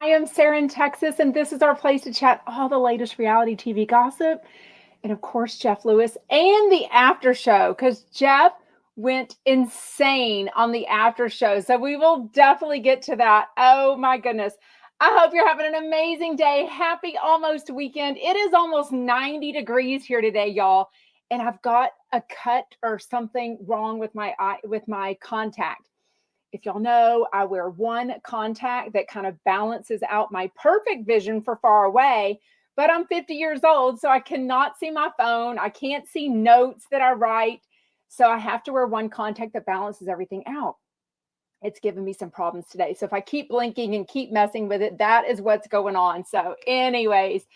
I am Sarah in Texas, and this is our place to chat all the latest reality TV gossip. And of course, Jeff Lewis and the after show, because Jeff went insane on the after show. So we will definitely get to that. Oh my goodness. I hope you're having an amazing day. Happy almost weekend. It is almost 90 degrees here today, y'all. And I've got a cut or something wrong with my eye, with my contact. If y'all know, I wear one contact that kind of balances out my perfect vision for far away, but I'm 50 years old, so I cannot see my phone. I can't see notes that I write. So I have to wear one contact that balances everything out. It's given me some problems today. So if I keep blinking and keep messing with it, that is what's going on. So anyways,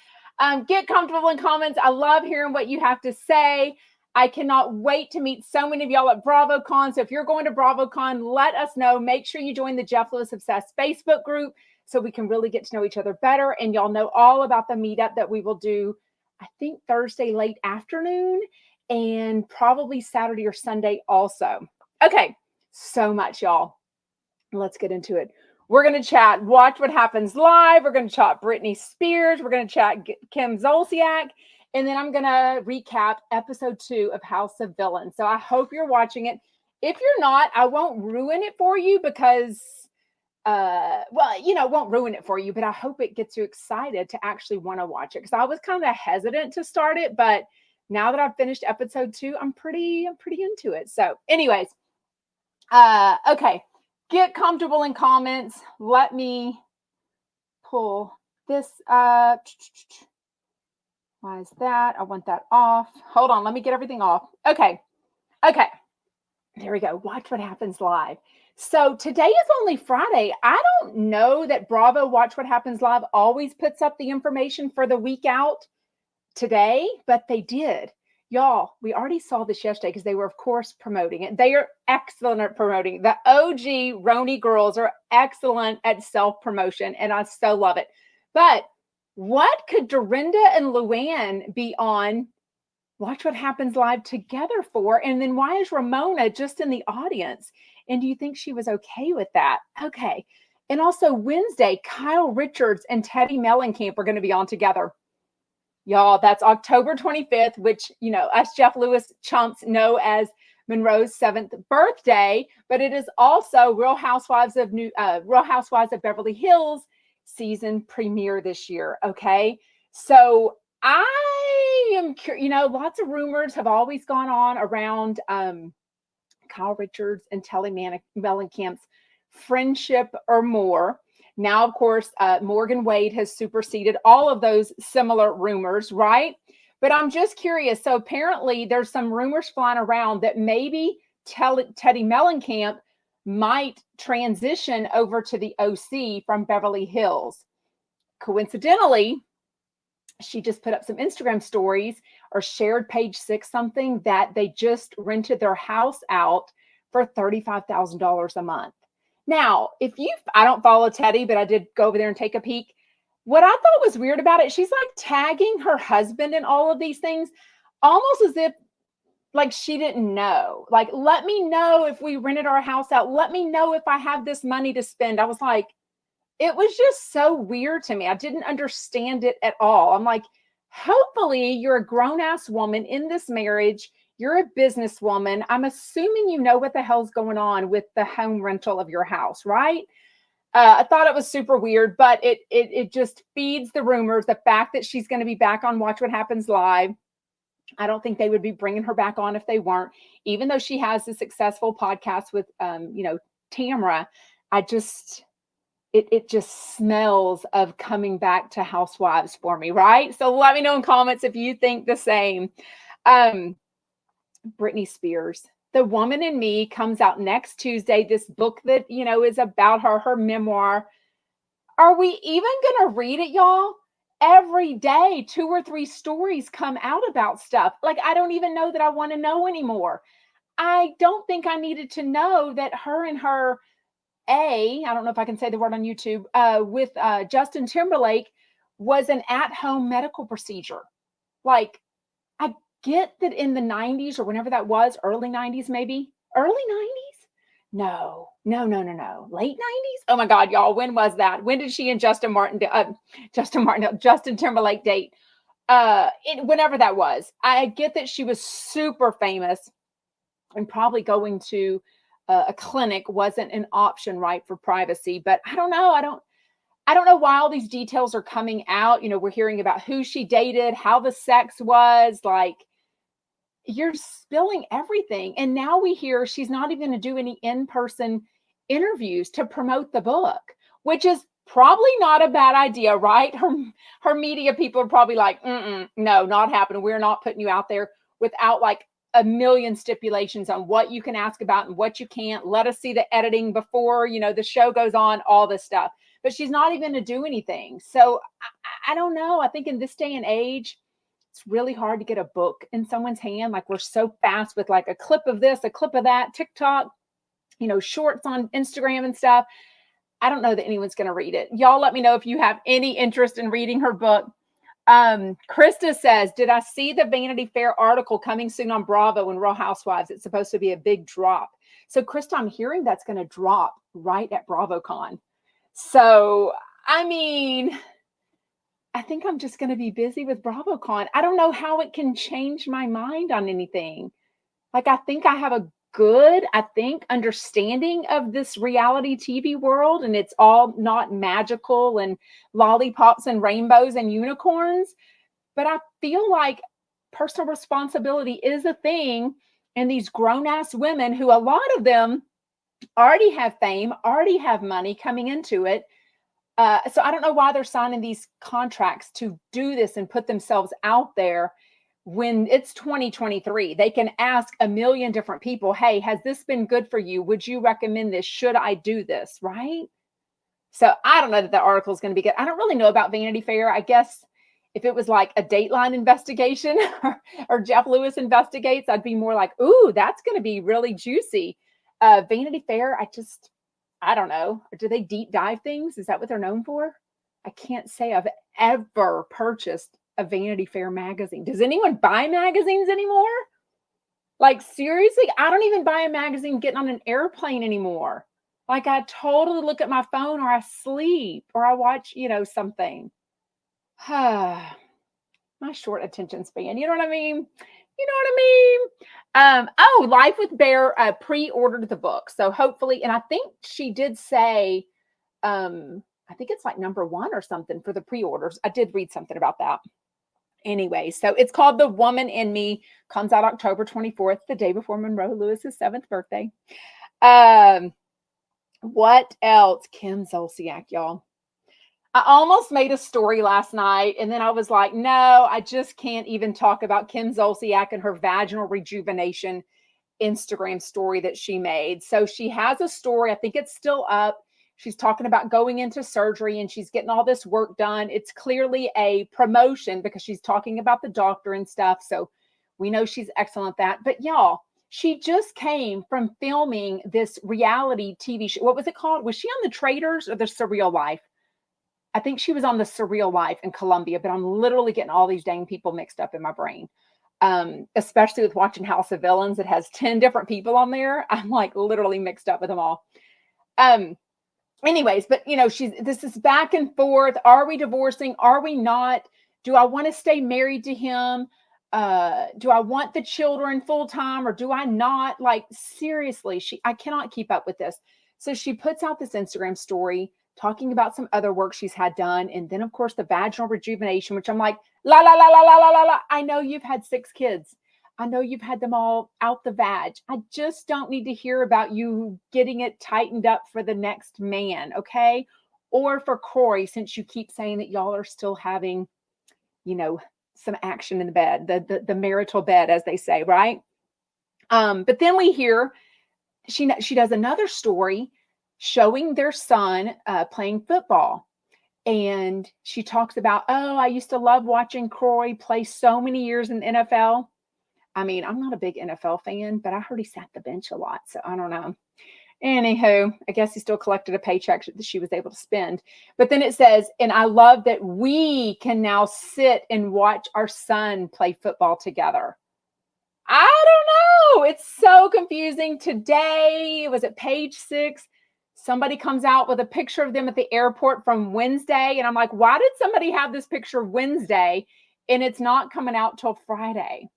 get comfortable in comments. I love hearing what you have to say. I cannot wait to meet so many of y'all at BravoCon. So if you're going to BravoCon, let us know. Make sure you join the Jeff Lewis Obsessed Facebook group so we can really get to know each other better. And y'all know all about the meetup that we will do, I think Thursday late afternoon and probably Saturday or Sunday also. Okay, so much, y'all. Let's get into it. We're going to chat Watch What Happens Live. We're going to chat Britney Spears. We're going to chat Kim Zolciak. And then I'm going to recap episode 2 of House of Villains. So I hope you're watching it. If you're not, I won't ruin it for you because, won't ruin it for you, but I hope it gets you excited to actually want to watch it. Because I was kind of hesitant to start it, but now that I've finished episode 2, I'm pretty into it. So anyways, okay. Get comfortable in comments. Let me pull this up. Why is that? I want that off. Hold on. Let me get everything off. Okay. There we go. Watch What Happens Live. So today is only Friday. I don't know that Bravo Watch What Happens Live always puts up the information for the week out today, but they did. Y'all, we already saw this yesterday because they were, of course, promoting it. They are excellent at promoting. The OG Roni girls are excellent at self-promotion, and I so love it. But what could Dorinda and Luann be on Watch What Happens Live together for? And then why is Ramona just in the audience? And do you think she was okay with that? Okay. And also Wednesday, Kyle Richards and Teddy Mellencamp are going to be on together. Y'all, that's October 25th, which, us Jeff Lewis chumps know as Monroe's 7th birthday, but it is also Real Housewives of Beverly Hills season premiere this year. Okay. So I am curious, lots of rumors have always gone on around Kyle Richards and Teddy Mellencamp's friendship or more. Now, of course, Morgan Wade has superseded all of those similar rumors, right? But I'm just curious. So apparently there's some rumors flying around that maybe Teddy Mellencamp might transition over to the OC from Beverly Hills. Coincidentally, she just put up some Instagram stories or shared page 6 something that they just rented their house out for $35,000 a month. Now, I don't follow Teddy, but I did go over there and take a peek. What I thought was weird about it, she's like tagging her husband in all of these things, almost as if like she didn't know. Like, let me know if we rented our house out. Let me know if I have this money to spend. I was like, it was just so weird to me. I didn't understand it at all. I'm like, hopefully you're a grown-ass woman in this marriage. You're a businesswoman. I'm assuming you know what the hell's going on with the home rental of your house, right? I thought it was super weird, but it just feeds the rumors. The fact that she's going to be back on Watch What Happens Live. I don't think they would be bringing her back on if they weren't, even though she has a successful podcast with, Tamra. It just smells of coming back to Housewives for me, right? So let me know in comments if you think the same. Britney Spears, The Woman in Me, comes out next Tuesday. This book that, is about her memoir. Are we even going to read it, y'all? Every day, 2 or 3 stories come out about stuff. Like, I don't even know that I want to know anymore. I don't think I needed to know that her and her I don't know if I can say the word on YouTube, with Justin Timberlake was an at-home medical procedure. Like, get that in the 90s or whenever that was, early 90s maybe, early 90s, No. Late 90s? Oh my God, y'all. When was that? When did she and Justin Timberlake date? Whenever that was. I get that she was super famous and probably going to a clinic wasn't an option, right, for privacy. But I don't know. I don't know why all these details are coming out. We're hearing about who she dated, how the sex was. Like, you're spilling everything. And now we hear she's not even going to do any in-person interviews to promote the book, which is probably not a bad idea, right? Her media people are probably like, no, not happening. We're not putting you out there without like a million stipulations on what you can ask about and what you can't. Let us see the editing before, the show goes on, all this stuff. But she's not even going to do anything. So I don't know. I think in this day and age, it's really hard to get a book in someone's hand. Like, we're so fast with like a clip of this, a clip of that, TikTok, shorts on Instagram and stuff. I don't know that anyone's going to read it. Y'all let me know if you have any interest in reading her book. Krista says, did I see the Vanity Fair article coming soon on Bravo and Real Housewives? It's supposed to be a big drop. So Krista, I'm hearing that's going to drop right at BravoCon. So, I mean, I think I'm just going to be busy with BravoCon. I don't know how it can change my mind on anything. Like, I think I have a good, understanding of this reality TV world, and it's all not magical and lollipops and rainbows and unicorns. But I feel like personal responsibility is a thing. And these grown-ass women, who a lot of them already have fame, already have money coming into it. So I don't know why they're signing these contracts to do this and put themselves out there when it's 2023. They can ask a million different people, hey, has this been good for you? Would you recommend this? Should I do this? Right? So I don't know that the article is going to be good. I don't really know about Vanity Fair. I guess if it was like a Dateline investigation or Jeff Lewis investigates, I'd be more like, ooh, that's going to be really juicy. Vanity Fair, I don't know. Do they deep dive things? Is that what they're known for? I can't say I've ever purchased a Vanity Fair magazine. Does anyone buy magazines anymore? Like, seriously, I don't even buy a magazine getting on an airplane anymore. Like, I totally look at my phone, or I sleep, or I watch, something. My short attention span. You know what I mean? Life with Bear pre-ordered the book. So hopefully, and I think she did say, I think it's like number 1 or something for the pre-orders. I did read something about that. Anyway, so it's called The Woman in Me, comes out October 24th, the day before Monroe Lewis's 7th birthday. What else? Kim Zolciak, y'all. I almost made a story last night, and then I was like, no, I just can't even talk about Kim Zolciak and her vaginal rejuvenation Instagram story that she made. So she has a story. I think it's still up. She's talking about going into surgery and she's getting all this work done. It's clearly a promotion because she's talking about the doctor and stuff. So we know she's excellent at that. But y'all, she just came from filming this reality TV show. What was it called? Was she on The Traitors or The Surreal Life? I think she was on The Surreal Life in Colombia, but I'm literally getting all these dang people mixed up in my brain. Especially with watching House of Villains. It has 10 different people on there. I'm like literally mixed up with them all. Anyways, but this is back and forth. Are we divorcing? Are we not? Do I want to stay married to him? Do I want the children full time or do I not? Like, seriously, I cannot keep up with this. So she puts out this Instagram story talking about some other work she's had done. And then of course the vaginal rejuvenation, which I'm like, la, la, la, la, la, la, la, la. I know you've had 6 kids. I know you've had them all out the vag. I just don't need to hear about you getting it tightened up for the next man. Okay. Or for Corey, since you keep saying that y'all are still having, some action in the bed, the marital bed, as they say. Right. But then we hear she does another story showing their son playing football. And she talks about, I used to love watching Corey play so many years in the NFL. I mean, I'm not a big NFL fan, but I heard he sat the bench a lot. So I don't know. Anywho, I guess he still collected a paycheck that she was able to spend. But then it says, and I love that we can now sit and watch our son play football together. I don't know. It's so confusing. Today, was it page 6? Somebody comes out with a picture of them at the airport from Wednesday. And I'm like, why did somebody have this picture Wednesday and it's not coming out till Friday?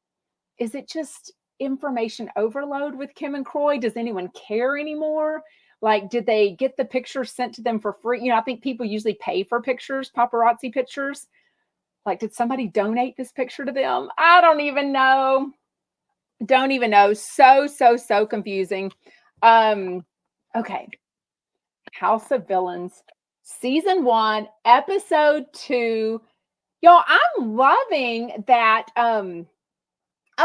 Is it just information overload with Kim and Croy? Does anyone care anymore? Like, did they get the pictures sent to them for free? I think people usually pay for pictures, paparazzi pictures. Like, did somebody donate this picture to them? I don't even know. Don't even know. So confusing. Okay. House of Villains, season 1, episode 2. Y'all, I'm loving that. Oh,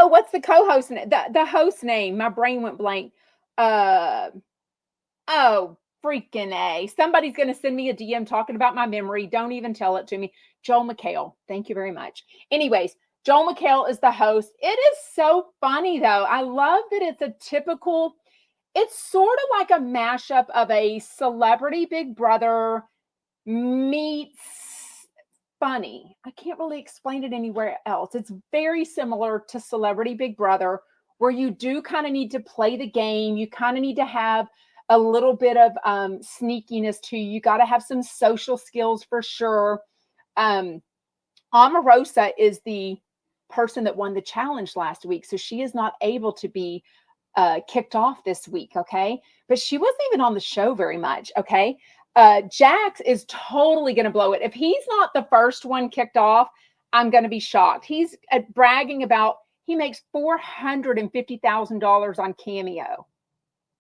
what's the co-host? The host name? My brain went blank. Oh, freaking A. Somebody's going to send me a DM talking about my memory. Don't even tell it to me. Joel McHale. Thank you very much. Anyways, Joel McHale is the host. It is so funny, though. I love that it's a typical, it's sort of like a mashup of a Celebrity Big Brother meets funny. I can't really explain it anywhere else. It's very similar to Celebrity Big Brother, where you do kind of need to play the game. You kind of need to have a little bit of sneakiness to you. You got to have some social skills for sure. Omarosa is the person that won the challenge last week, so she is not able to be kicked off this week, okay? But she wasn't even on the show very much, okay? Jax is totally going to blow it. If he's not the first one kicked off, I'm going to be shocked. He's bragging about he makes $450,000 on Cameo.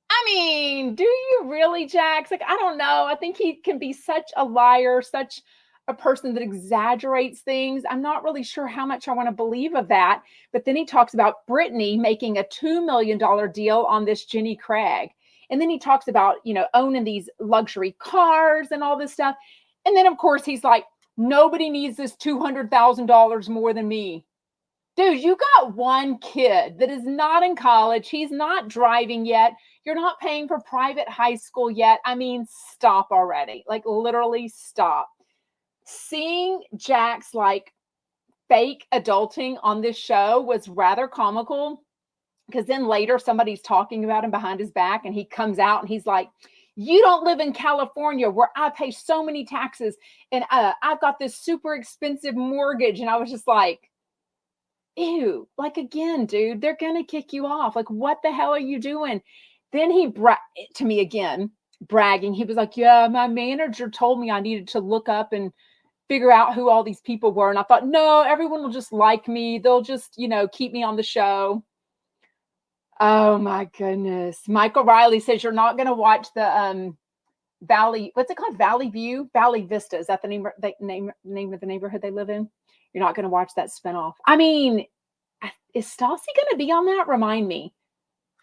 I mean, do you really, Jax? Like, I don't know. I think he can be such a liar, such a person that exaggerates things. I'm not really sure how much I want to believe of that. But then he talks about Britney making a $2 million deal on this Jenny Craig. And then he talks about, owning these luxury cars and all this stuff. And then, of course, he's like, nobody needs this $200,000 more than me. Dude, you got one kid that is not in college. He's not driving yet. You're not paying for private high school yet. I mean, stop already. Like, literally stop. Seeing Jax like fake adulting on this show was rather comical, because then later somebody's talking about him behind his back and he comes out and he's like, you don't live in California where I pay so many taxes and I've got this super expensive mortgage. And I was just like, ew, like, again, dude, they're going to kick you off. Like, what the hell are you doing? Then he to me again, bragging. He was like, yeah, my manager told me I needed to look up and figure out who all these people were. And I thought, no, everyone will just like me. They'll just, keep me on the show. Oh my goodness. Michael Riley says you're not going to watch the Valley, what's it called? Valley View? Valley Vista. Is that the name of the neighborhood they live in? You're not going to watch that spinoff. I mean, is Stassi going to be on that? Remind me.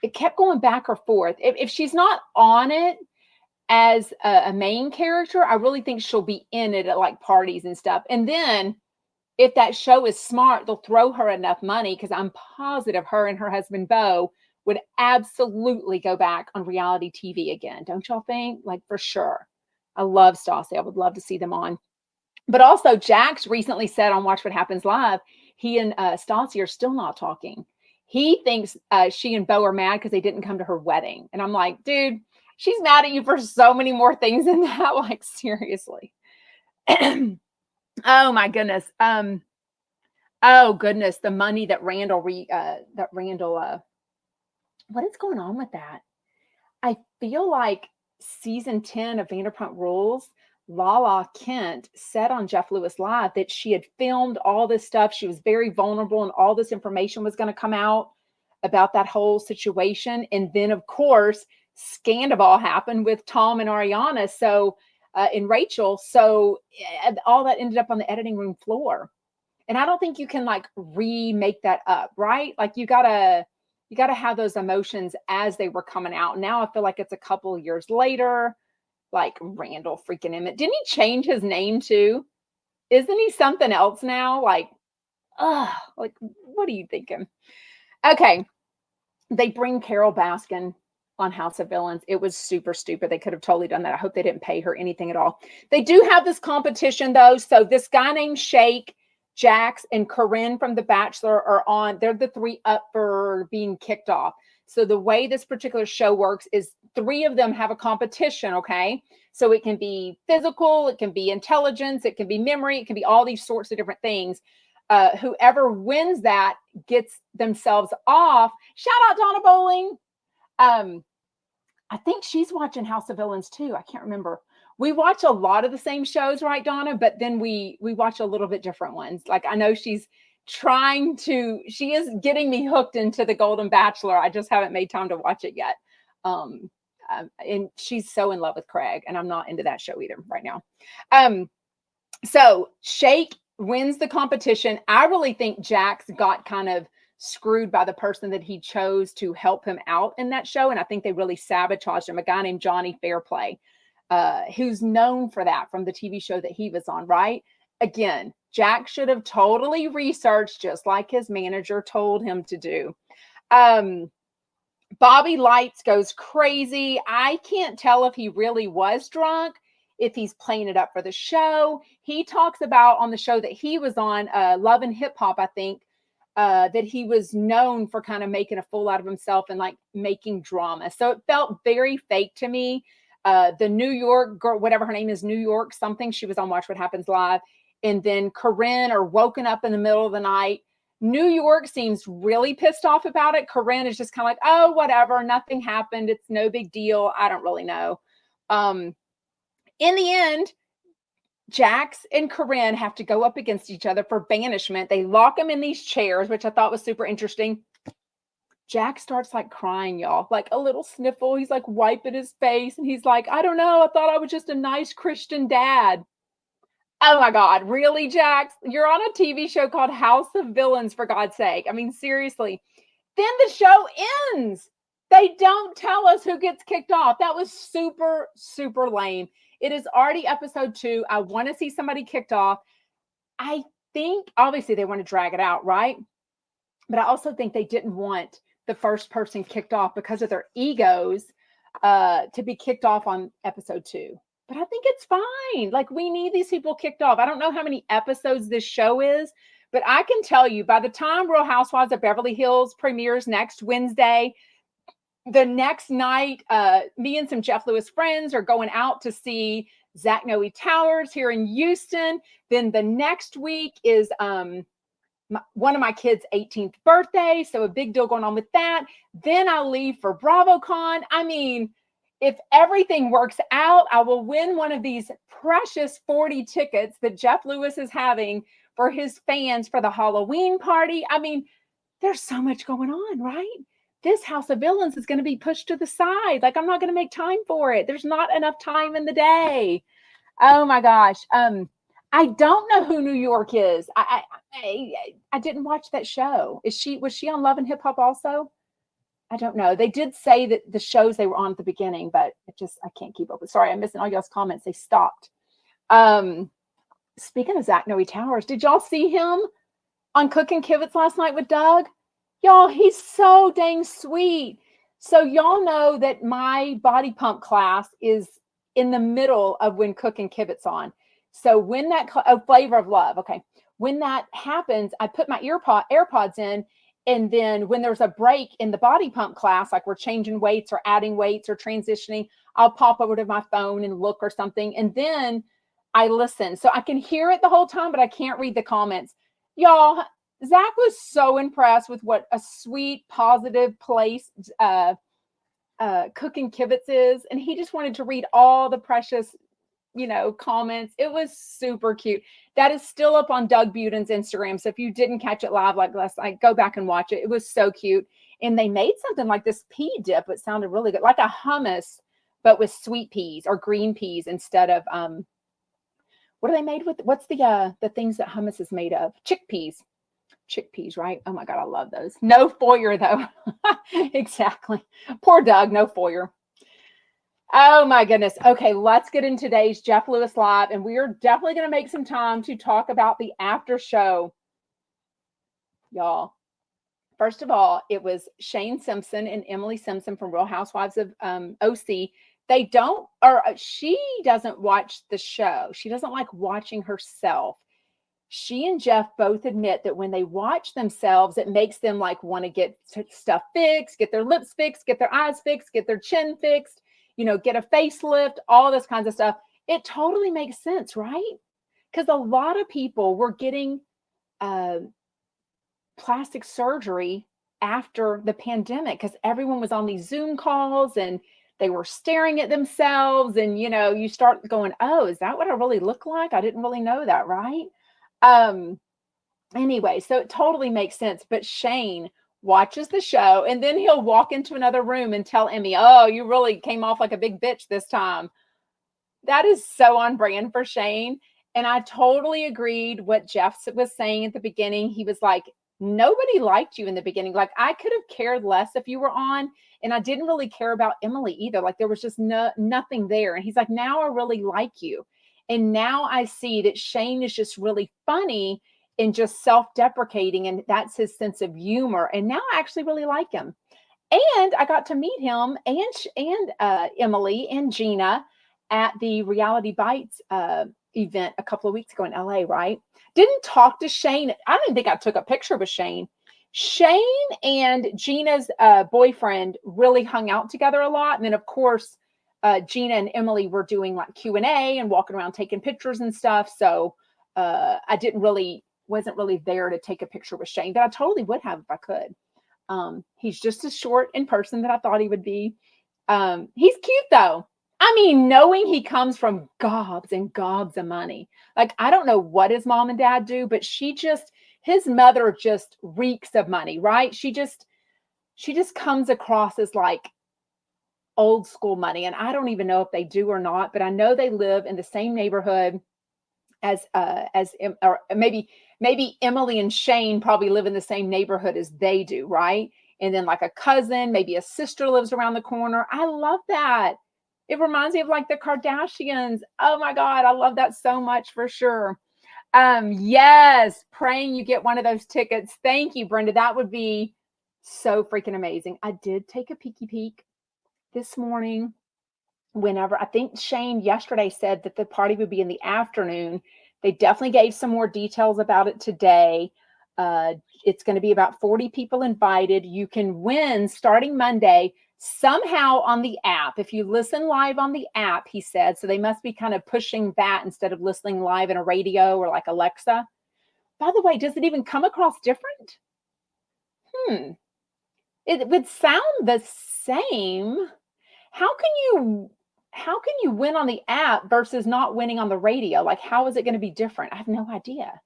It kept going back or forth. If she's not on it as a main character, I really think she'll be in it at like parties and stuff. And then if that show is smart, they'll throw her enough money, because I'm positive her and her husband Beau would absolutely go back on reality TV again. Don't y'all think? Like, for sure. I love Stassi. I would love to see them on. But also, Jax recently said on Watch What Happens Live, he and Stassi are still not talking. He thinks she and Beau are mad because they didn't come to her wedding. And I'm like, dude, she's mad at you for so many more things than that. Like, seriously. Oh my goodness. Oh goodness, the money that Randall what is going on with that? I feel like season 10 of Vanderpump Rules, Lala Kent said on Jeff Lewis Live that she had filmed all this stuff. She was very vulnerable and all this information was going to come out about that whole situation. And then, of course, Scandival happened with Tom and Ariana. So, and Rachel. So all that ended up on the editing room floor. And I don't think you can like remake that up, right? Like, you gotta have those emotions as they were coming out. Now I feel like it's a couple of years later. Like, Randall freaking Emmett. Didn't he change his name too? Isn't he something else now? Like, like, what are you thinking? Okay. They bring Carol Baskin on House of Villains. It was super stupid. They could have totally done that. I hope they didn't pay her anything at all. They do have this competition though. So this guy named Shake Jax and Corinne from The Bachelor are on. They're the three up for being kicked off. So the way this particular show works is three of them have a competition, okay? So it can be physical, it can be intelligence, it can be memory, it can be all these sorts of different things. Whoever wins that gets themselves off. Shout out Donna Bowling. I think she's watching House of Villains too. I can't remember. We watch a lot of the same shows, right, Donna? But then we watch a little bit different ones. Like I know she is getting me hooked into The Golden Bachelor. I just haven't made time to watch it yet. And she's so in love with Craig, and I'm not into that show either right now. So Shake wins the competition. I really think Jax got kind of screwed by the person that he chose to help him out in that show. And I think they really sabotaged him, a guy named Johnny Fairplay, who's known for that from the TV show that he was on, right? Again, Jack should have totally researched just like his manager told him to do. Bobby Lights goes crazy. I can't tell if he really was drunk, if he's playing it up for the show. He talks about on the show that he was on, Love and Hip Hop, I think, that he was known for kind of making a fool out of himself and like making drama. So it felt very fake to me. The New York girl, whatever her name is, New York something, she was on Watch What Happens Live. And then Corinne are woken up in the middle of the night. New York seems really pissed off about it. Corinne is just kind of like, oh, whatever, nothing happened. It's no big deal. I don't really know. In the end, Jax and Corinne have to go up against each other for banishment. They lock them in these chairs, which I thought was super interesting. Jack starts like crying, y'all, like a little sniffle. He's like wiping his face and he's like, I don't know. I thought I was just a nice Christian dad. Oh my God, really, Jax? You're on a TV show called House of Villains, for God's sake. I mean, seriously. Then the show ends. They don't tell us who gets kicked off. That was super, super lame. It is already episode 2. I want to see somebody kicked off. I think, obviously, they want to drag it out, right? But I also think they didn't want the first person kicked off because of their egos to be kicked off on episode 2. But I think it's fine. Like, we need these people kicked off. I don't know how many episodes this show is, but I can tell you by the time Real Housewives of Beverly Hills premieres next Wednesday, the next night, me and some Jeff Lewis friends are going out to see Zach Noe Towers here in Houston. Then the next week is one of my kids' 18th birthday. So a big deal going on with that. Then I'll leave for BravoCon. I mean, if everything works out, I will win one of these precious 40 tickets that Jeff Lewis is having for his fans for the Halloween party. I mean, there's so much going on, right? This House of Villains is going to be pushed to the side. Like, I'm not going to make time for it. There's not enough time in the day. Oh my gosh. I don't know who New York is. I didn't watch that show. Was she on Love and Hip Hop also? I don't know. They did say that the shows they were on at the beginning, but I can't keep up with. Sorry, I'm missing all y'all's comments. They stopped. Speaking of Zach Noe Towers, did y'all see him on Cooking Kivets last night with Doug? Y'all, he's so dang sweet. So y'all know that my body pump class is in the middle of when Cooking Kivets on. So when that Flavor of Love, okay, when that happens, I put my AirPods in. And then when there's a break in the body pump class, like we're changing weights or adding weights or transitioning, I'll pop over to my phone and look or something. And then I listen. So I can hear it the whole time, but I can't read the comments. Y'all, Zach was so impressed with what a sweet, positive place Cooking Kivets is. And he just wanted to read all the precious, comments. It was super cute. That is still up on Doug Buden's Instagram. So if you didn't catch it live like last night, go back and watch it. It was so cute. And they made something like this pea dip. It sounded really good, like a hummus, but with sweet peas or green peas instead of what are they made with? What's the things that hummus is made of? Chickpeas, right? Oh my God, I love those. No foyer though. Exactly. Poor Doug, no foyer. Oh my goodness. Okay, let's get in today's Jeff Lewis Live, and we are definitely going to make some time to talk about the after show. Y'all, first of all, it was Shane Simpson and Emily Simpson from Real Housewives of OC. She doesn't watch the show. She doesn't like watching herself. she and Jeff both admit that when they watch themselves, it makes them like want to get stuff fixed, get their lips fixed, get their eyes fixed, get their chin fixed, get a facelift, all this kinds of stuff. It totally makes sense, right? Because a lot of people were getting plastic surgery after the pandemic because everyone was on these Zoom calls and they were staring at themselves. And, you start going, oh, is that what I really look like? I didn't really know that, right? Anyway, so it totally makes sense. But Shane watches the show and then he'll walk into another room and tell Emmy, oh, you really came off like a big bitch this time. That is so on brand for Shane. And I totally agreed what Jeff was saying at the beginning. He was like, nobody liked you in the beginning. Like, I could have cared less if you were on, and I didn't really care about Emily either. Like, there was just nothing there. And he's like, now I really like you. And now I see that Shane is just really funny and just self-deprecating, and that's his sense of humor. And now I actually really like him. And I got to meet him and Emily and Gina at the Reality Bites event a couple of weeks ago in LA, right? Didn't talk to Shane. I didn't think I took a picture with Shane. Shane and Gina's boyfriend really hung out together a lot. And then, of course, Gina and Emily were doing like Q&A and walking around taking pictures and stuff. So I wasn't really there to take a picture with Shane, but I totally would have if I could. He's just as short in person that I thought he would be. He's cute though. I mean, knowing he comes from gobs and gobs of money. Like, I don't know what his mom and dad do, but his mother just reeks of money, right? She just comes across as like old school money. And I don't even know if they do or not, but I know they live in the same neighborhood as or maybe Emily and Shane probably live in the same neighborhood as they do, right? And then like a cousin, maybe a sister lives around the corner. I love that. It reminds me of like the Kardashians. Oh my God, I love that so much for sure. Yes, praying you get one of those tickets. Thank you, Brenda. That would be so freaking amazing. I did take a peeky peek this morning. Whenever I think Shane yesterday said that the party would be in the afternoon. They definitely gave some more details about it today. It's going to be about 40 people invited. You can win starting Monday somehow on the app. If you listen live on the app, he said, so they must be kind of pushing that instead of listening live in a radio or like Alexa. By the way, does it even come across different? It would sound the same. How can you win on the app versus not winning on the radio? Like, how is it going to be different? I have no idea.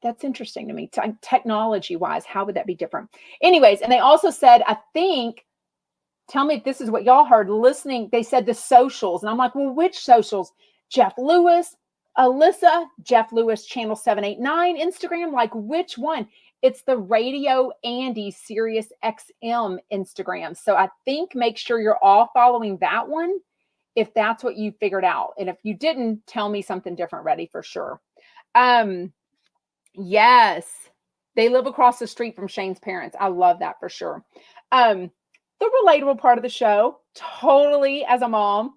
That's interesting to me. Technology wise, how would that be different? Anyways, and they also said, I think, tell me if this is what y'all heard listening. They said the socials. And I'm like, well, which socials? Jeff Lewis, Alyssa, Jeff Lewis, channel 789, Instagram. Like, which one? It's the Radio Andy Sirius XM Instagram. So I think make sure you're all following that one if that's what you figured out. And if you didn't, tell me something different, ready for sure. Yes, they live across the street from Shane's parents. I love that for sure. The relatable part of the show, totally as a mom,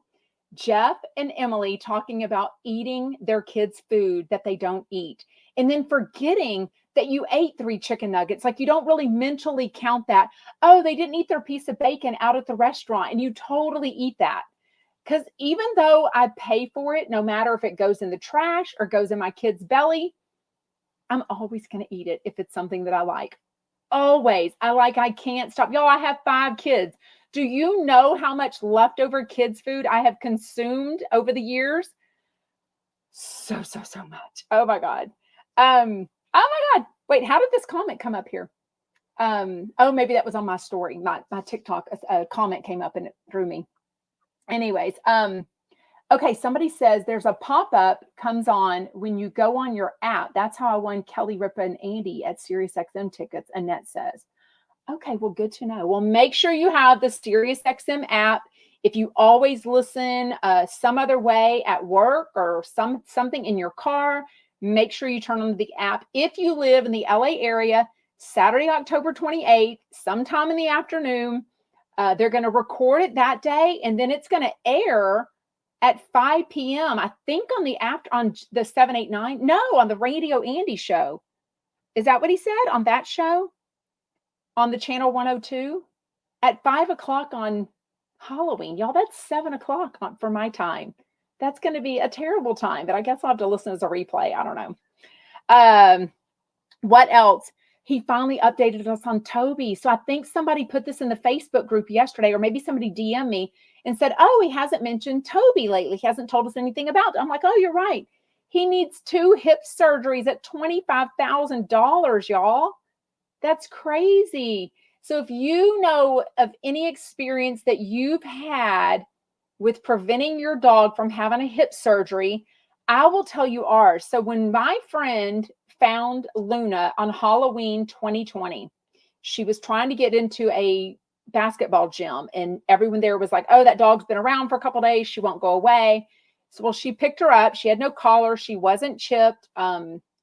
Jeff and Emily talking about eating their kids' food that they don't eat. And then forgetting that you ate 3 chicken nuggets. Like, you don't really mentally count that. Oh, they didn't eat their piece of bacon out at the restaurant. And you totally eat that. Because even though I pay for it, no matter if it goes in the trash or goes in my kid's belly, I'm always going to eat it if it's something that I like. Always. I can't stop. Y'all, I have 5 kids. Do you know how much leftover kids' food I have consumed over the years? So much. Oh my God. Oh my God. Wait, how did this comment come up here? Oh, maybe that was on my story, my TikTok. A comment came up and it threw me. Anyways, okay, somebody says there's a pop-up comes on when you go on your app. That's how I won Kelly Ripa and Andy at SiriusXM tickets, Annette says. Okay, well, good to know. Well, make sure you have the SiriusXM app. If you always listen some other way at work or something in your car, make sure you turn on the app. If you live in the LA area, Saturday, October 28th, sometime in the afternoon, they're going to record it that day, and then it's going to air at 5 p.m. I think on the 789. No, on the Radio Andy show. Is that what he said on that show? On the channel 102 at 5 o'clock on Halloween. Y'all, that's 7 o'clock for my time. That's going to be a terrible time, but I guess I'll have to listen as a replay. I don't know. What else? He finally updated us on Toby. So I think somebody put this in the Facebook group yesterday, or maybe somebody DM'd me and said, oh, he hasn't mentioned Toby lately. He hasn't told us anything about it. I'm like, oh, you're right. He needs 2 hip surgeries at $25,000, y'all. That's crazy. So if you know of any experience that you've had with preventing your dog from having a hip surgery, I will tell you ours. So when my friend found Luna on Halloween 2020, she was trying to get into a basketball gym, and everyone there was like, oh, that dog's been around for a couple of days. She won't go away. So, well, she picked her up. She had no collar. She wasn't chipped.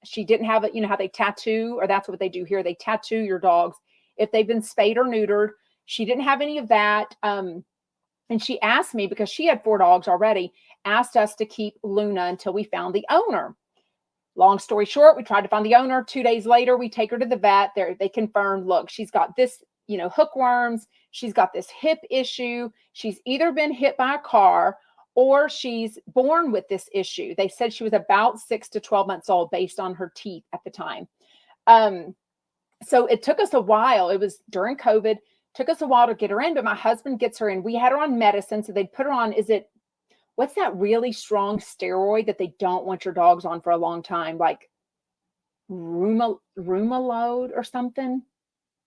She didn't have it. You know how they tattoo, or that's what they do here. They tattoo your dogs if they've been spayed or neutered. She didn't have any of that. And she asked me, because she had 4 dogs already, asked us to keep Luna until we found the owner. Long story short, we tried to find the owner. 2 days later, we take her to the vet. They confirmed, look, she's got this, hookworms. She's got this hip issue. She's either been hit by a car or she's born with this issue. They said she was about 6 to 12 months old based on her teeth at the time. So it took us a while. It was during COVID. Took us a while to get her in, but my husband gets her in. We had her on medicine. So they'd put her on, what's that really strong steroid that they don't want your dogs on for a long time? Like Rumalode or something.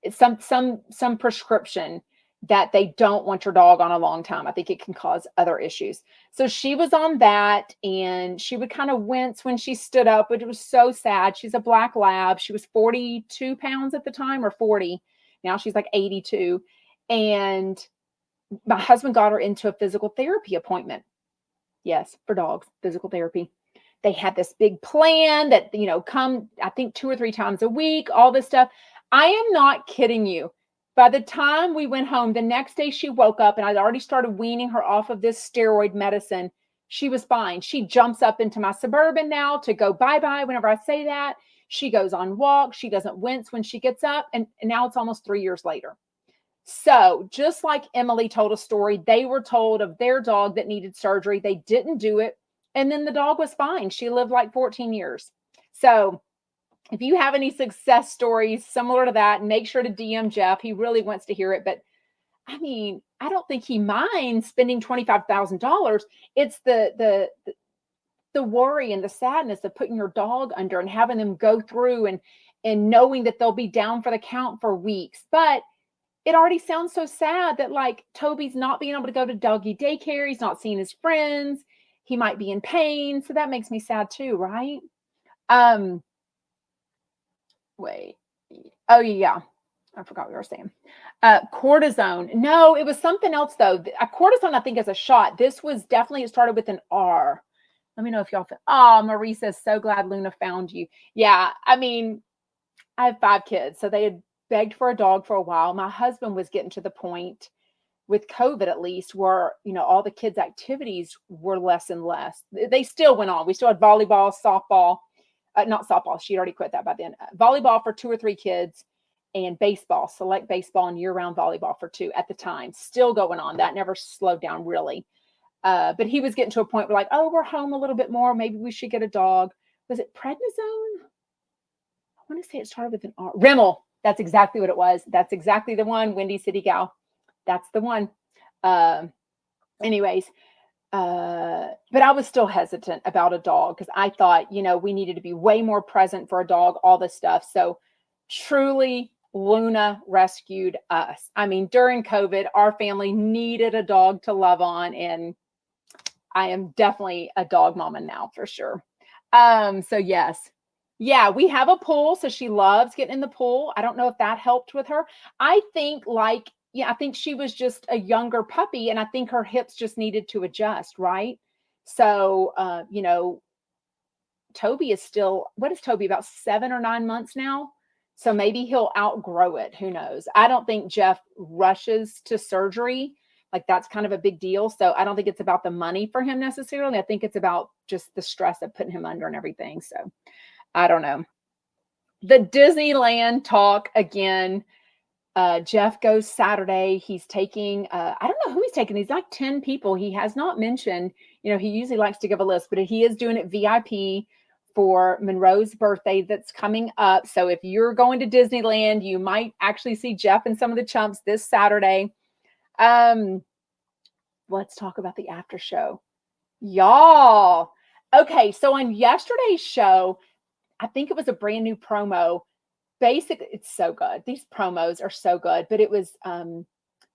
It's some prescription that they don't want your dog on a long time. I think it can cause other issues. So she was on that, and she would kind of wince when she stood up, which was so sad. She's a black lab. She was 42 pounds at the time, or 40. Now she's like 82. And my husband got her into a physical therapy appointment. Yes, for dogs, physical therapy. They had this big plan that, come, I think 2 or 3 times a week, all this stuff. I am not kidding you. By the time we went home, the next day she woke up and I'd already started weaning her off of this steroid medicine. She was fine. She jumps up into my Suburban now to go bye-bye whenever I say that. She goes on walks. She doesn't wince when she gets up. And now it's almost 3 years later. So just like Emily told a story, they were told of their dog that needed surgery. They didn't do it. And then the dog was fine. She lived like 14 years. So if you have any success stories similar to that, make sure to DM Jeff. He really wants to hear it. But I mean, I don't think he minds spending $25,000. It's the worry and the sadness of putting your dog under and having them go through and knowing that they'll be down for the count for weeks. But it already sounds so sad that like Toby's not being able to go to doggy daycare. He's not seeing his friends. He might be in pain. So that makes me sad too, right? Wait. Oh yeah. I forgot what we were saying. Cortisone. No, it was something else though. Cortisone, I think, is a shot. This was definitely, it started with an R. Let me know if y'all feel, oh, Marie says, so glad Luna found you. Yeah. I mean, I have 5 kids. So they had begged for a dog for a while. My husband was getting to the point with COVID, at least, where, all the kids' activities were less and less. They still went on. We still had volleyball, softball, not softball. She already quit that by then. Volleyball for 2 or 3 kids, and baseball, select baseball and year-round volleyball for 2 at the time. Still going on. That never slowed down really. But he was getting to a point where like, oh, we're home a little bit more. Maybe we should get a dog. Was it prednisone? I want to say it started with an R. Rimmel. That's exactly what it was. That's exactly the one. Windy City Gal. That's the one. Anyways, but I was still hesitant about a dog because I thought, we needed to be way more present for a dog, all this stuff. So truly, Luna rescued us. I mean, during COVID, our family needed a dog to love on, and I am definitely a dog mama now for sure. So yes. Yeah, we have a pool, so she loves getting in the pool. I don't know if that helped with her. I think I think she was just a younger puppy, and I think her hips just needed to adjust, right? So, Toby is still, what is Toby, about 7 or 9 months now? So maybe he'll outgrow it. Who knows? I don't think Jeff rushes to surgery Like that's kind of a big deal. So I don't think it's about the money for him necessarily. I think it's about just the stress of putting him under and everything. So I don't know. The Disneyland talk again. Jeff goes Saturday. He's taking, I don't know who he's taking. He's like 10 people. He has not mentioned, he usually likes to give a list, but he is doing it VIP for Monroe's birthday that's coming up. So if you're going to Disneyland, you might actually see Jeff and some of the chumps this Saturday. Let's talk about the after show. Y'all. Okay, so on yesterday's show, I think it was a brand new promo. Basically, it's so good. These promos are so good, but it was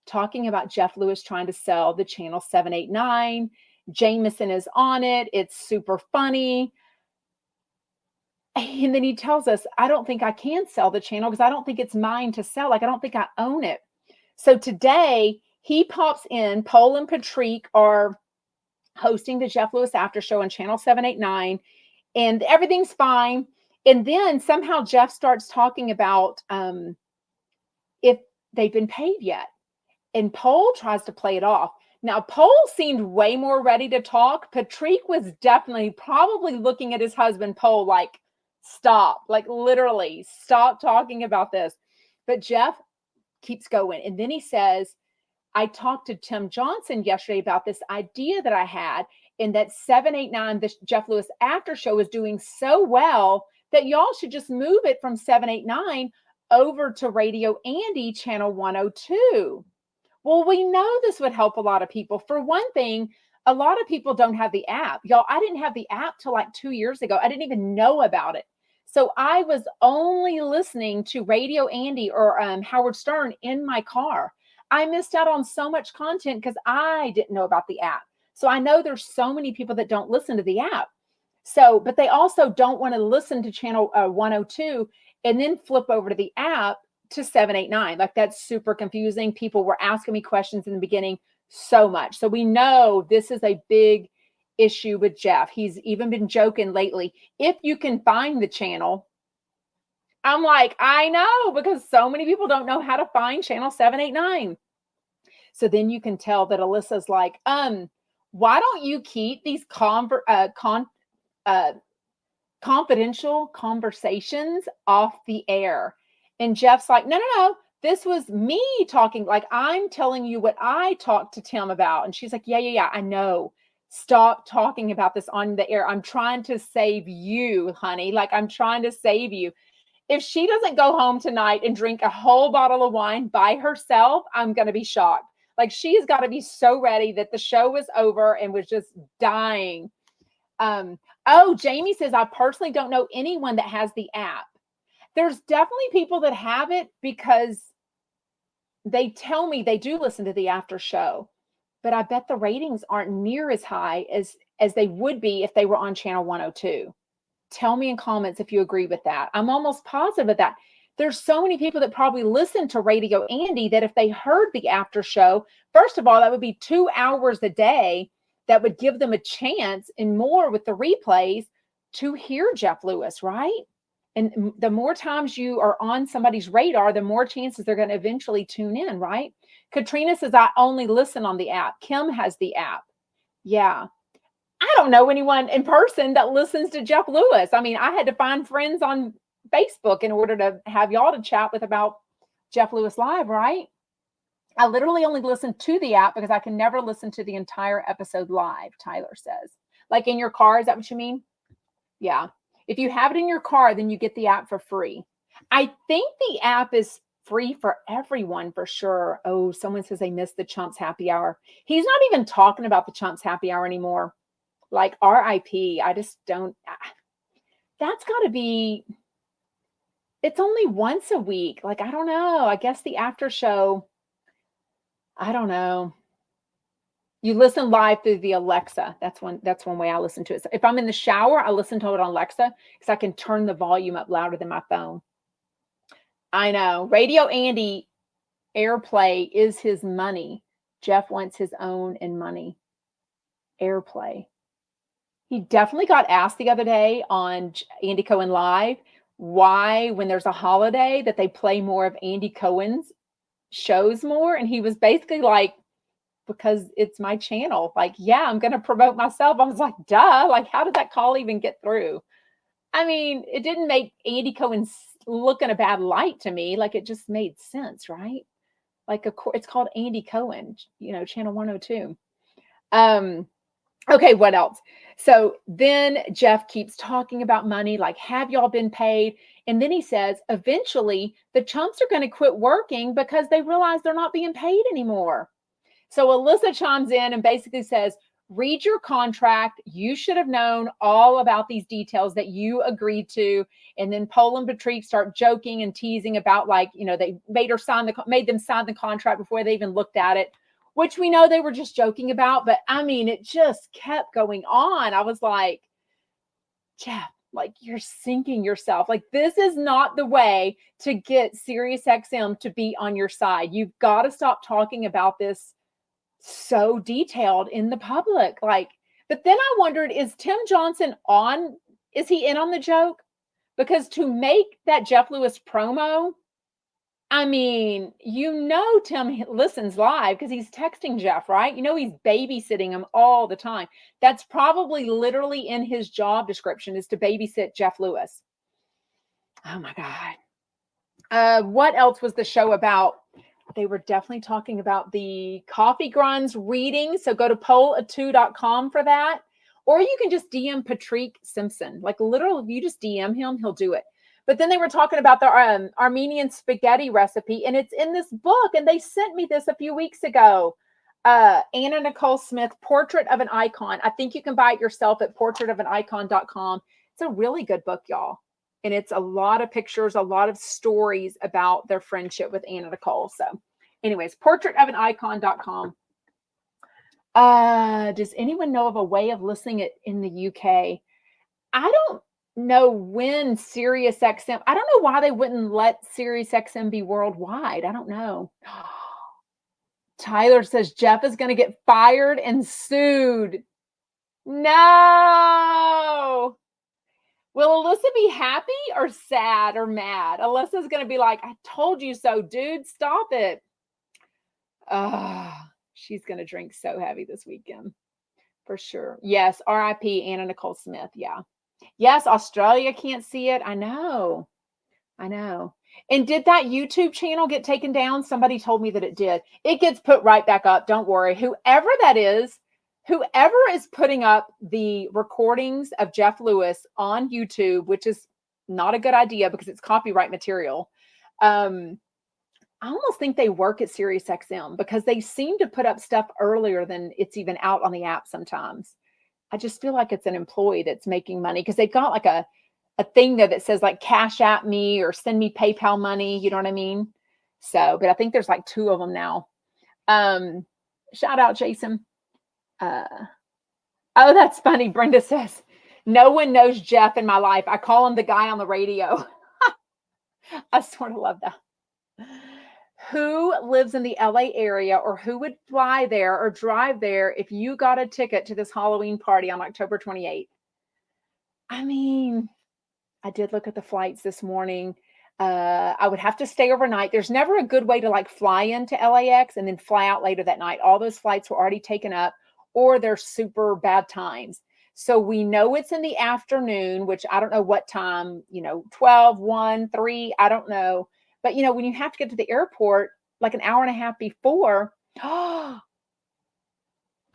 talking about Jeff Lewis trying to sell the channel 789. Jameson is on it. It's super funny. And then he tells us, I don't think I can sell the channel because I don't think it's mine to sell. Like, I don't think I own it. So today he pops in. Pole and Patrick are hosting the Jeff Lewis After Show on channel 789, and everything's fine. And then somehow Jeff starts talking about if they've been paid yet. And Pole tries to play it off. Now, Pole seemed way more ready to talk. Patrick was definitely probably looking at his husband, Pole, like, stop, like literally stop talking about this. But Jeff keeps going. And then he says, I talked to Tim Johnson yesterday about this idea that I had, in that 789, the Jeff Lewis After Show, is doing so well that y'all should just move it from 789 over to Radio Andy channel 102. Well, we know this would help a lot of people. For one thing, a lot of people don't have the app. Y'all, I didn't have the app till like 2 years ago. I didn't even know about it. So I was only listening to Radio Andy or Howard Stern in my car. I missed out on so much content because I didn't know about the app. So I know there's so many people that don't listen to the app. So, but they also don't want to listen to channel 102 and then flip over to the app to 789. Like, that's super confusing. People were asking me questions in the beginning so much. So we know this is a big issue with Jeff. He's even been joking lately. If you can find the channel, I'm like, I know, because so many people don't know how to find channel 789. So then you can tell that Alyssa's like, why don't you keep these confidential conversations off the air? And Jeff's like, no. This was me talking. Like, I'm telling you what I talked to Tim about. And she's like, yeah, I know. Stop talking about this on the air. I'm trying to save you, honey. Like, I'm trying to save you. If she doesn't go home tonight and drink a whole bottle of wine by herself, I'm going to be shocked. Like, she's got to be so ready that the show was over and was just dying. Jamie says, I personally don't know anyone that has the app. There's definitely people that have it because they tell me they do listen to the after show, but I bet the ratings aren't near as high as they would be if they were on channel 102. Tell me in comments if you agree with that. I'm almost positive of that. There's so many people that probably listen to Radio Andy that if they heard the after show, first of all, that would be 2 hours a day that would give them a chance, and more with the replays, to hear Jeff Lewis, right? And the more times you are on somebody's radar, the more chances they're going to eventually tune in, right? Katrina says, I only listen on the app. Kim has the app. Yeah. I don't know anyone in person that listens to Jeff Lewis. I mean, I had to find friends on Facebook in order to have y'all to chat with about Jeff Lewis Live, right? I literally only listen to the app because I can never listen to the entire episode live, Tyler says. Like in your car, is that what you mean? Yeah. If you have it in your car, then you get the app for free. I think the app is free for everyone for sure. Oh, someone says they missed the Chumps Happy Hour. He's not even talking about the Chumps Happy Hour anymore. Like, RIP. I just don't. That's got to be. It's only once a week. Like, I don't know. I guess the after show. I don't know. You listen live through the Alexa. That's one way I listen to it. So if I'm in the shower, I listen to it on Alexa because I can turn the volume up louder than my phone. I know. Radio Andy airplay is his money. Jeff wants his own and money. Airplay. He definitely got asked the other day on Andy Cohen Live why, when there's a holiday, that they play more of Andy Cohen's shows more. And he was basically like, because it's my channel. Like, yeah, I'm going to promote myself. I was like, duh, like, how did that call even get through? I mean, it didn't make Andy Cohen look in a bad light to me. Like, it just made sense, right? Like, of course, it's called Andy Cohen, channel 102. Okay, what else? So then Jeff keeps talking about money, like, have y'all been paid? And then he says, eventually the chumps are going to quit working because they realize they're not being paid anymore. So Alyssa chimes in and basically says, read your contract. You should have known all about these details that you agreed to. And then Paul and Patrick start joking and teasing about, like, they made them sign the contract before they even looked at it, which we know they were just joking about. But I mean, it just kept going on. I was like, Jeff, like, you're sinking yourself. Like, this is not the way to get SiriusXM to be on your side. You've got to stop talking about this so detailed in the public. Like, but then I wondered, is Tim Johnson is he in on the joke? Because to make that Jeff Lewis promo, I mean, Tim listens live because he's texting Jeff, right? He's babysitting him all the time. That's probably literally in his job description, is to babysit Jeff Lewis. Oh my God. What else was the show about? They were definitely talking about the coffee grinds reading. So go to poll2.com for that. Or you can just DM Patrick Simpson. Like, literally, if you just DM him, he'll do it. But then they were talking about the Armenian spaghetti recipe, and it's in this book. And they sent me this a few weeks ago. Anna Nicole Smith, Portrait of an Icon. I think you can buy it yourself at portraitofanicon.com. It's a really good book, y'all. And it's a lot of pictures, a lot of stories about their friendship with Anna Nicole. So anyways, portraitofanicon.com. Does anyone know of a way of listening it in the UK? I don't know when SiriusXM, I don't know why they wouldn't let SiriusXM be worldwide. I don't know. Tyler says Jeff is going to get fired and sued. No. Will Alyssa be happy or sad or mad? Alyssa's going to be like, I told you so, dude. Stop it. She's going to drink so heavy this weekend. For sure. Yes. RIP Anna Nicole Smith. Yeah. Yes. Australia can't see it. I know. And did that YouTube channel get taken down? Somebody told me that it did. It gets put right back up. Don't worry. Whoever is putting up the recordings of Jeff Lewis on YouTube, which is not a good idea because it's copyright material. I almost think they work at SiriusXM because they seem to put up stuff earlier than it's even out on the app sometimes. I just feel like it's an employee that's making money because they've got like a thing there that says, like, cash at me or send me PayPal money. You know what I mean? So, but I think there's like 2 of them now. Shout out, Jason. Oh, that's funny. Brenda says, no one knows Jeff in my life. I call him the guy on the radio. I sort of love that. Who lives in the LA area, or who would fly there or drive there if you got a ticket to this Halloween party on October 28th? I mean, I did look at the flights this morning. I would have to stay overnight. There's never a good way to, like, fly into LAX and then fly out later that night. All those flights were already taken up, or they're super bad times. So we know it's in the afternoon, which I don't know what time, 12, 1, 3, I don't know. But, when you have to get to the airport like an hour and a half before, oh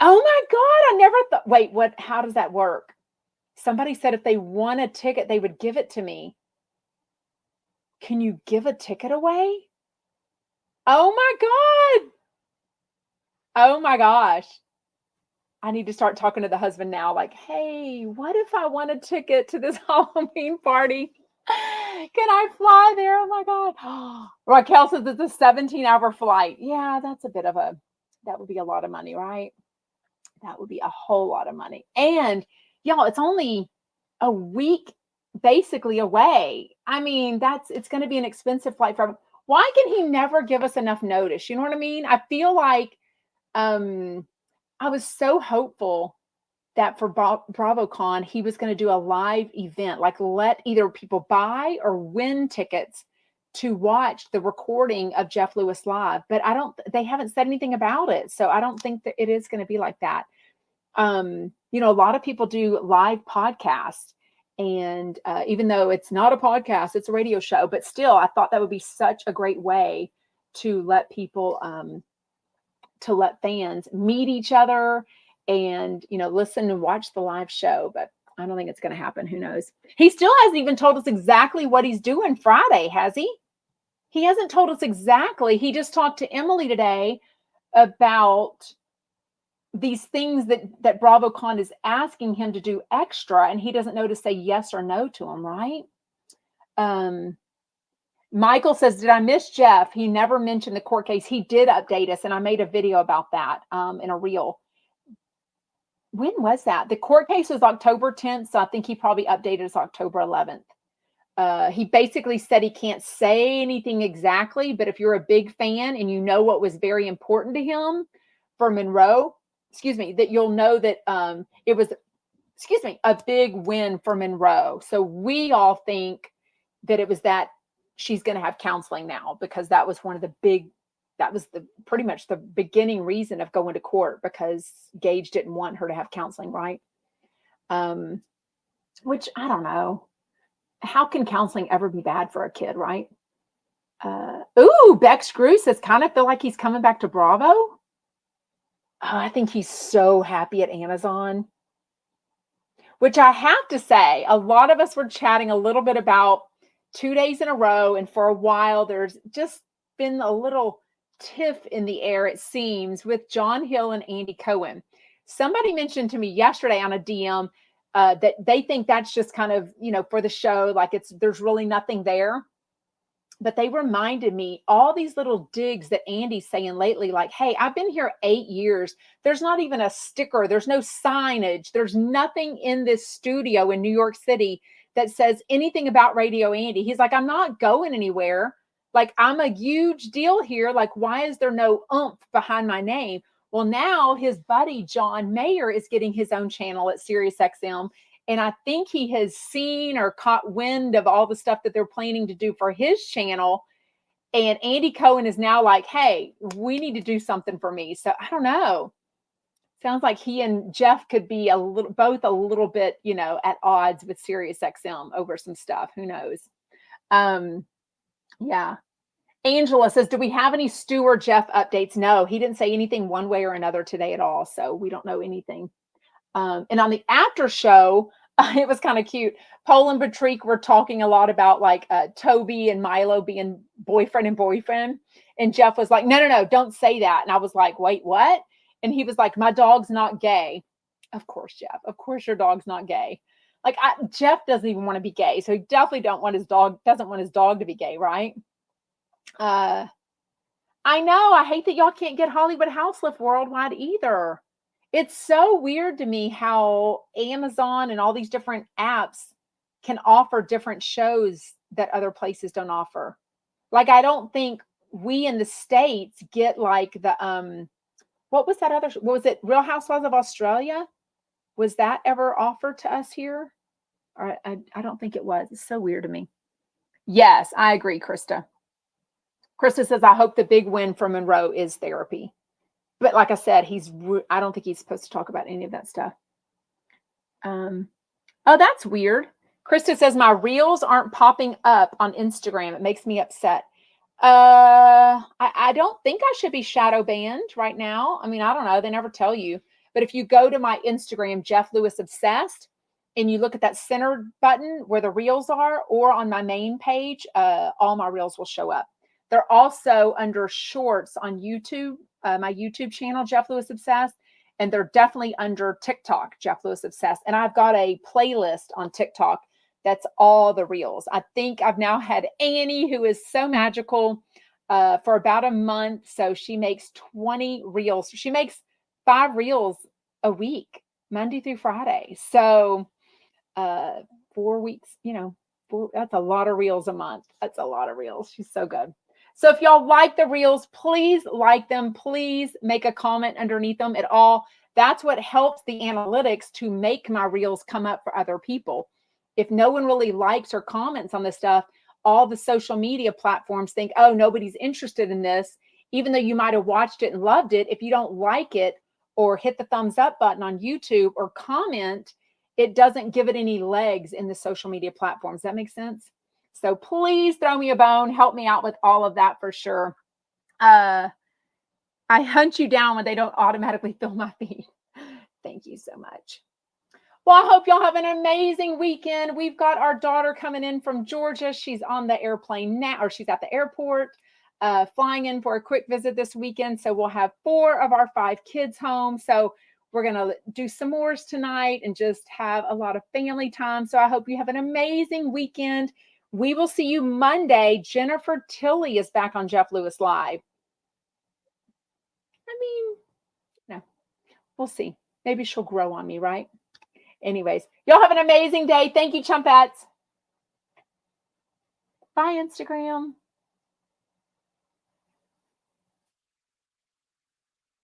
my God, I never thought, wait, how does that work? Somebody said if they won a ticket, they would give it to me. Can you give a ticket away? Oh my God. Oh my gosh. I need to start talking to the husband now. Like, hey, what if I won a ticket to this Halloween party? Can I fly there? Oh my God. Raquel says it's a 17-hour flight. Yeah, that would be a lot of money, right? That would be a whole lot of money. And y'all, it's only a week basically away. I mean, it's going to be an expensive flight for him. Why can he never give us enough notice? You know what I mean? I feel like I was so hopeful that for BravoCon, he was going to do a live event, like let either people buy or win tickets to watch the recording of Jeff Lewis live, but they haven't said anything about it. So I don't think that it is going to be like that. You know, a lot of people do live podcasts, and even though it's not a podcast, it's a radio show, but still, I thought that would be such a great way to let people, to let fans meet each other and, you know, listen and watch the live show. But I don't think it's going to happen. Who knows? He still hasn't even told us exactly what he's doing Friday, has he? He hasn't told us exactly. He just talked to Emily today about these things that BravoCon is asking him to do extra, and he doesn't know to say yes or no to them, right? Michael says, did I miss Jeff? He never mentioned the court case. He did update us, and I made a video about that in a reel. When was that? The court case was October 10th, so I think he probably updated us October 11th. He basically said he can't say anything exactly, but if you're a big fan and you know what was very important to him for Monroe, that you'll know that it was, a big win for Monroe. So we all think that it was that she's going to have counseling now, because that was pretty much the beginning reason of going to court, because Gage didn't want her to have counseling, right? Which I don't know. How can counseling ever be bad for a kid, right? Beck Screw says, kind of feel like he's coming back to Bravo. Oh, I think he's so happy at Amazon. Which I have to say, a lot of us were chatting a little bit about 2 days in a row, and for a while there's just been a little tiff in the air, it seems, with John Hill and Andy Cohen. Somebody mentioned to me yesterday on a DM that they think that's just kind of, you know, for the show, like there's really nothing there. But they reminded me all these little digs that Andy's saying lately, like, hey, I've been here 8 years. There's not even a sticker. There's no signage. There's nothing in this studio in New York City that says anything about Radio Andy. He's like, I'm not going anywhere. Like, I'm a huge deal here. Like, why is there no oomph behind my name? Well, now his buddy, John Mayer, is getting his own channel at SiriusXM. And I think he has seen or caught wind of all the stuff that they're planning to do for his channel. And Andy Cohen is now like, hey, we need to do something for me. So I don't know. Sounds like he and Jeff could be both a little bit, you know, at odds with SiriusXM over some stuff. Who knows? Yeah. Angela says, do we have any Stu or Jeff updates? No, he didn't say anything one way or another today at all. So we don't know anything. And on the after show, it was kind of cute. Paul and Patrick were talking a lot about like Toby and Milo being boyfriend and boyfriend. And Jeff was like, no, don't say that. And I was like, wait, what? And he was like, my dog's not gay. Of course, Jeff. Of course your dog's not gay. Like Jeff doesn't even want to be gay. So he definitely doesn't want his dog to be gay, right? I know. I hate that y'all can't get Hollywood Houselift worldwide either. It's so weird to me how Amazon and all these different apps can offer different shows that other places don't offer. Like, I don't think we in the States get like the, what was that other, what was it? Real Housewives of Australia? Was that ever offered to us here? Or I don't think it was. It's so weird to me. Yes, I agree, Krista. Krista says, I hope the big win for Monroe is therapy. But like I said, I don't think he's supposed to talk about any of that stuff. Oh, that's weird. Krista says, my reels aren't popping up on Instagram. It makes me upset. I don't think I should be shadow banned right now. I mean, I don't know. They never tell you. But if you go to my Instagram, Jeff Lewis Obsessed, and you look at that center button where the reels are, or on my main page, all my reels will show up. They're also under shorts on YouTube. My YouTube channel, Jeff Lewis Obsessed, and they're definitely under TikTok, Jeff Lewis Obsessed. And I've got a playlist on TikTok that's all the reels. I think I've now had Annie, who is so magical, for about a month. So she makes 20 reels. She makes 5 reels a week, Monday through Friday. So 4 weeks, you know, that's a lot of reels a month. That's a lot of reels. She's so good. So if y'all like the reels, please like them. Please make a comment underneath them at all. That's what helps the analytics to make my reels come up for other people. If no one really likes or comments on this stuff, all the social media platforms think, oh, nobody's interested in this, even though you might have watched it and loved it. If you don't like it or hit the thumbs up button on YouTube or comment, it doesn't give it any legs in the social media platforms. That makes sense? So please throw me a bone. Help me out with all of that for sure. I hunt you down when they don't automatically fill my feed. Thank you so much. Well, I hope y'all have an amazing weekend. We've got our daughter coming in from Georgia. She's on the airplane now, or she's at the airport, flying in for a quick visit this weekend. So we'll have 4 of our 5 kids home. So we're going to do s'mores tonight and just have a lot of family time. So I hope you have an amazing weekend. We will see you Monday. Jennifer Tilley is back on Jeff Lewis Live. I mean, no, we'll see. Maybe she'll grow on me, right? Anyways, y'all have an amazing day. Thank you, Chumpettes. Bye, Instagram.